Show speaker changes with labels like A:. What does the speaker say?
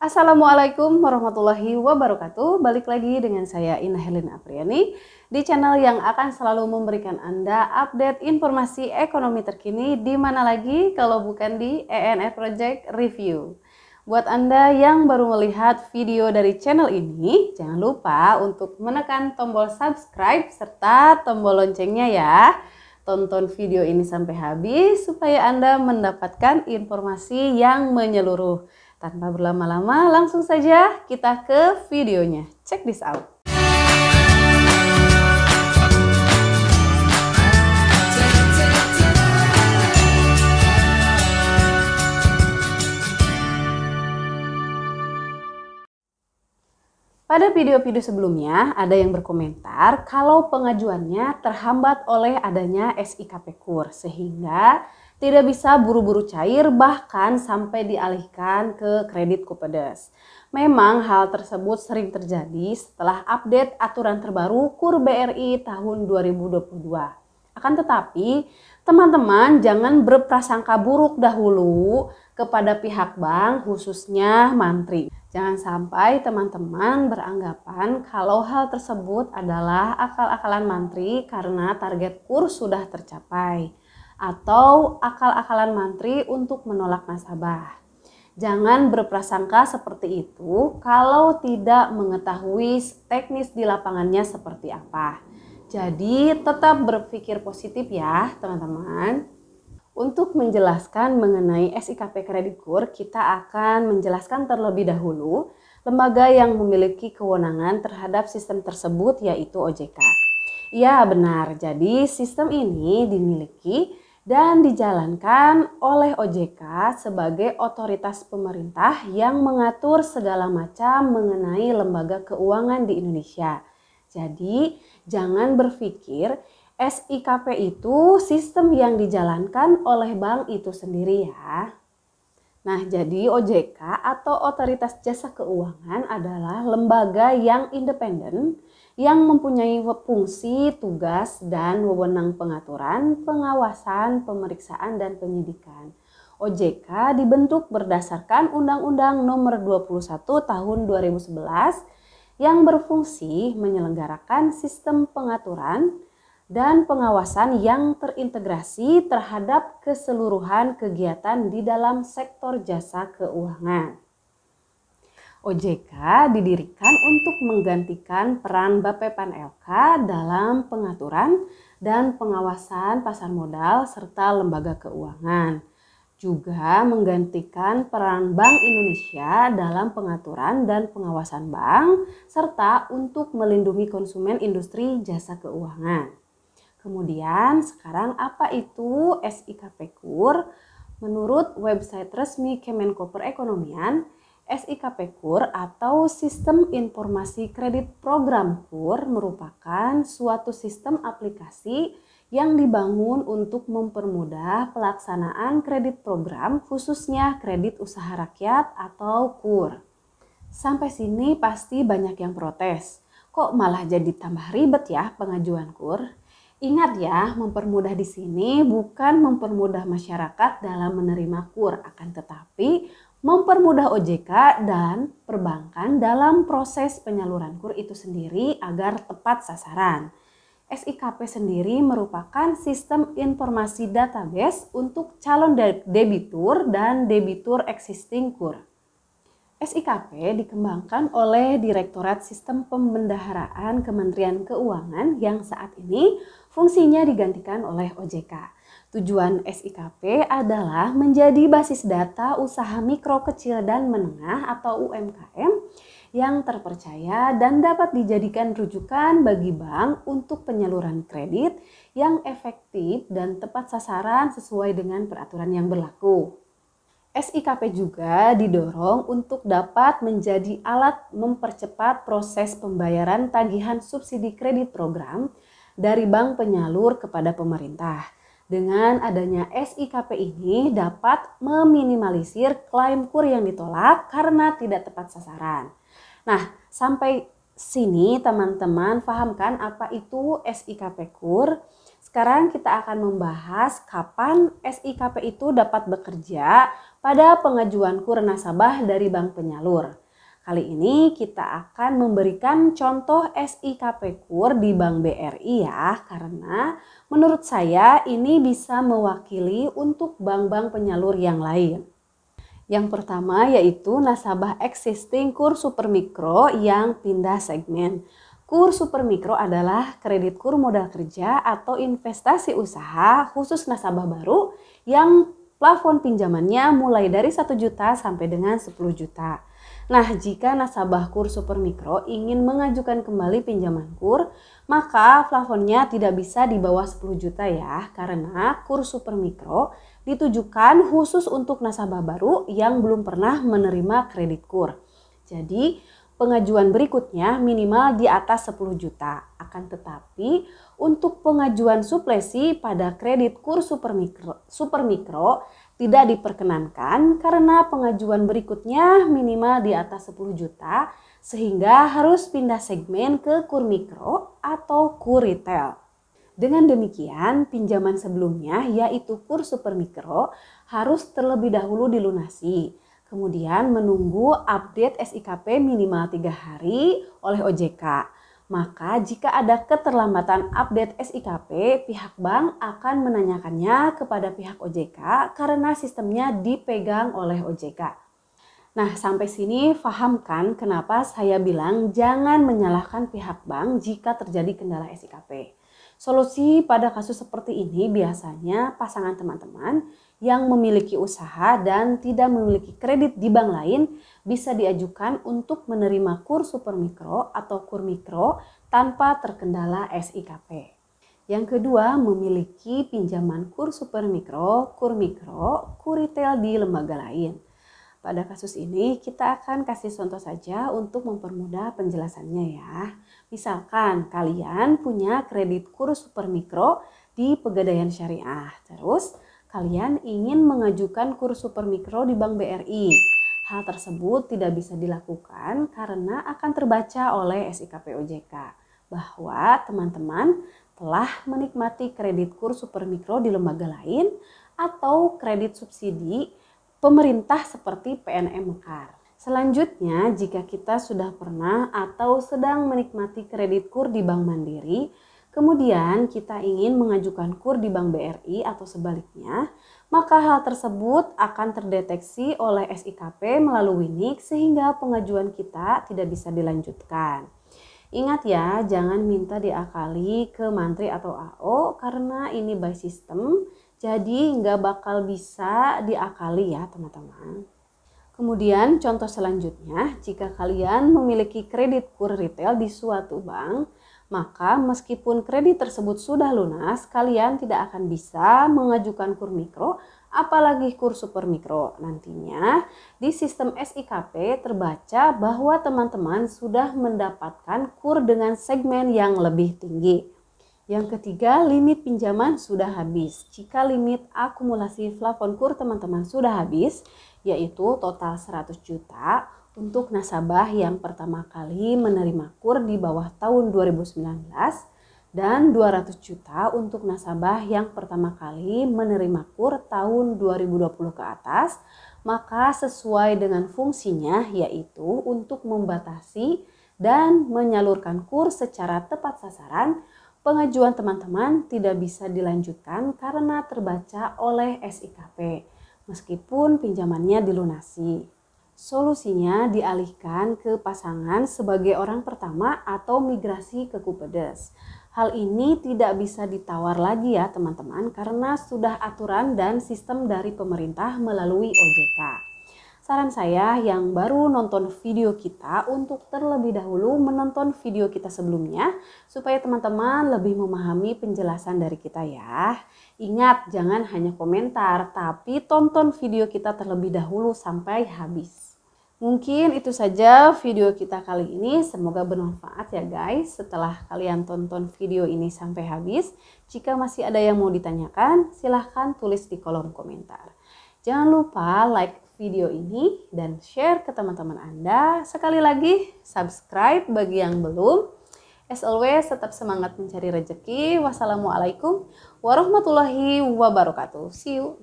A: Assalamualaikum warahmatullahi wabarakatuh. Balik lagi dengan saya Ina Helena Apriani di channel yang akan selalu memberikan Anda update informasi ekonomi terkini di mana lagi kalau bukan di ENF Project Review. Buat Anda yang baru melihat video dari channel ini, jangan lupa untuk menekan tombol subscribe serta tombol loncengnya ya. Tonton video ini sampai habis supaya Anda mendapatkan informasi yang menyeluruh. Tanpa berlama-lama, langsung saja kita ke videonya. Check this out. Pada video-video sebelumnya, ada yang berkomentar kalau pengajuannya terhambat oleh adanya SIKP KUR, sehingga tidak bisa buru-buru cair bahkan sampai dialihkan ke kredit Kupedes. Memang hal tersebut sering terjadi setelah update aturan terbaru KUR BRI tahun 2022. Akan tetapi, teman-teman jangan berprasangka buruk dahulu kepada pihak bank, khususnya Mantri. Jangan sampai teman-teman beranggapan kalau hal tersebut adalah akal-akalan Mantri karena target KUR sudah tercapai, atau akal-akalan Mantri untuk menolak nasabah. Jangan berprasangka seperti itu kalau tidak mengetahui teknis di lapangannya seperti apa. Jadi tetap berpikir positif ya teman-teman. Untuk menjelaskan mengenai SIKP Kredit KUR, kita akan menjelaskan terlebih dahulu lembaga yang memiliki kewenangan terhadap sistem tersebut yaitu OJK. Ya benar, jadi sistem ini dimiliki dan dijalankan oleh OJK sebagai otoritas pemerintah yang mengatur segala macam mengenai lembaga keuangan di Indonesia. Jadi jangan berpikir SIKP itu sistem yang dijalankan oleh bank itu sendiri ya. Nah, jadi OJK atau Otoritas Jasa Keuangan adalah lembaga yang independen yang mempunyai fungsi, tugas, dan wewenang pengaturan, pengawasan, pemeriksaan, dan penyidikan. OJK dibentuk berdasarkan Undang-Undang Nomor 21 Tahun 2011 yang berfungsi menyelenggarakan sistem pengaturan dan pengawasan yang terintegrasi terhadap keseluruhan kegiatan di dalam sektor jasa keuangan. OJK didirikan untuk menggantikan peran Bappepan LK dalam pengaturan dan pengawasan pasar modal serta lembaga keuangan. Juga menggantikan peran Bank Indonesia dalam pengaturan dan pengawasan bank serta untuk melindungi konsumen industri jasa keuangan. Kemudian sekarang apa itu SIKP KUR? Menurut website resmi Kemenko Perekonomian, SIKP KUR atau Sistem Informasi Kredit Program KUR merupakan suatu sistem aplikasi yang dibangun untuk mempermudah pelaksanaan kredit program khususnya kredit usaha rakyat atau KUR. Sampai sini pasti banyak yang protes. Kok malah jadi tambah ribet ya pengajuan KUR? Ingat ya, mempermudah di sini bukan mempermudah masyarakat dalam menerima KUR, akan tetapi mempermudah OJK dan perbankan dalam proses penyaluran KUR itu sendiri agar tepat sasaran. SIKP sendiri merupakan sistem informasi database untuk calon debitur dan debitur existing KUR. SIKP dikembangkan oleh Direktorat Sistem Pembendaharaan Kementerian Keuangan yang saat ini fungsinya digantikan oleh OJK. Tujuan SIKP adalah menjadi basis data usaha mikro, kecil, dan menengah atau UMKM yang terpercaya dan dapat dijadikan rujukan bagi bank untuk penyaluran kredit yang efektif dan tepat sasaran sesuai dengan peraturan yang berlaku. SIKP juga didorong untuk dapat menjadi alat mempercepat proses pembayaran tagihan subsidi kredit program dari bank penyalur kepada pemerintah. Dengan adanya SIKP ini dapat meminimalisir klaim KUR yang ditolak karena tidak tepat sasaran. Nah, sampai sini teman-teman pahamkan apa itu SIKP KUR? Sekarang kita akan membahas kapan SIKP itu dapat bekerja pada pengajuan KUR nasabah dari bank penyalur. Kali ini kita akan memberikan contoh SIKP KUR di Bank BRI ya, karena menurut saya ini bisa mewakili untuk bank-bank penyalur yang lain. Yang pertama yaitu nasabah existing KUR Supermikro yang pindah segmen. KUR Supermikro adalah kredit KUR modal kerja atau investasi usaha khusus nasabah baru yang plafon pinjamannya mulai dari 1 juta sampai dengan 10 juta. Nah, jika nasabah KUR Supermikro ingin mengajukan kembali pinjaman KUR, maka plafonnya tidak bisa di bawah 10 juta ya, karena KUR Supermikro ditujukan khusus untuk nasabah baru yang belum pernah menerima kredit KUR. Jadi, pengajuan berikutnya minimal di atas 10 juta. Akan tetapi untuk pengajuan suplesi pada kredit KUR Supermikro tidak diperkenankan karena pengajuan berikutnya minimal di atas 10 juta sehingga harus pindah segmen ke KUR Mikro atau KUR Retail. Dengan demikian, pinjaman sebelumnya yaitu KUR Supermikro harus terlebih dahulu dilunasi. Kemudian menunggu update SIKP minimal 3 hari oleh OJK. Maka jika ada keterlambatan update SIKP, pihak bank akan menanyakannya kepada pihak OJK karena sistemnya dipegang oleh OJK. Nah, sampai sini paham kan kenapa saya bilang jangan menyalahkan pihak bank jika terjadi kendala SIKP. Solusi pada kasus seperti ini biasanya pasangan teman-teman yang memiliki usaha dan tidak memiliki kredit di bank lain bisa diajukan untuk menerima KUR Supermikro atau KUR Mikro tanpa terkendala SIKP. Yang kedua, memiliki pinjaman KUR Supermikro, KUR Mikro, KUR Retail di lembaga lain. Pada kasus ini kita akan kasih contoh saja untuk mempermudah penjelasannya ya. Misalkan kalian punya kredit KUR Supermikro di Pegadaian Syariah. Terus kalian ingin mengajukan KUR Supermikro di Bank BRI. Hal tersebut tidak bisa dilakukan karena akan terbaca oleh SIKP OJK bahwa teman-teman telah menikmati kredit KUR Supermikro di lembaga lain atau kredit subsidi pemerintah seperti PNM Mekar. Selanjutnya, jika kita sudah pernah atau sedang menikmati kredit KUR di Bank Mandiri, kemudian kita ingin mengajukan KUR di Bank BRI atau sebaliknya, maka hal tersebut akan terdeteksi oleh SIKP melalui NIK sehingga pengajuan kita tidak bisa dilanjutkan. Ingat ya, jangan minta diakali ke mantri atau AO karena ini by system. Jadi nggak bakal bisa diakali ya teman-teman. Kemudian contoh selanjutnya, jika kalian memiliki kredit KUR retail di suatu bank, maka meskipun kredit tersebut sudah lunas, kalian tidak akan bisa mengajukan KUR Mikro, apalagi KUR Supermikro. Nantinya di sistem SIKP terbaca bahwa teman-teman sudah mendapatkan KUR dengan segmen yang lebih tinggi. Yang ketiga, limit pinjaman sudah habis. Jika limit akumulasi plafon KUR teman-teman sudah habis, yaitu total 100 juta untuk nasabah yang pertama kali menerima KUR di bawah tahun 2019 dan 200 juta untuk nasabah yang pertama kali menerima KUR tahun 2020 ke atas, maka sesuai dengan fungsinya yaitu untuk membatasi dan menyalurkan KUR secara tepat sasaran, pengajuan teman-teman tidak bisa dilanjutkan karena terbaca oleh SIKP, meskipun pinjamannya dilunasi. Solusinya dialihkan ke pasangan sebagai orang pertama atau migrasi ke Kupedes. Hal ini tidak bisa ditawar lagi ya teman-teman karena sudah aturan dan sistem dari pemerintah melalui OJK. Saran saya yang baru nonton video kita untuk terlebih dahulu menonton video kita sebelumnya supaya teman-teman lebih memahami penjelasan dari kita ya. Ingat, jangan hanya komentar tapi tonton video kita terlebih dahulu sampai habis. Mungkin itu saja video kita kali ini, semoga bermanfaat ya guys. Setelah kalian tonton video ini sampai habis, jika masih ada yang mau ditanyakan silahkan tulis di kolom komentar. Jangan lupa like video ini dan share ke teman-teman Anda. Sekali lagi subscribe bagi yang belum. As always, tetap semangat mencari rezeki. Wassalamualaikum warahmatullahi wabarakatuh. See you.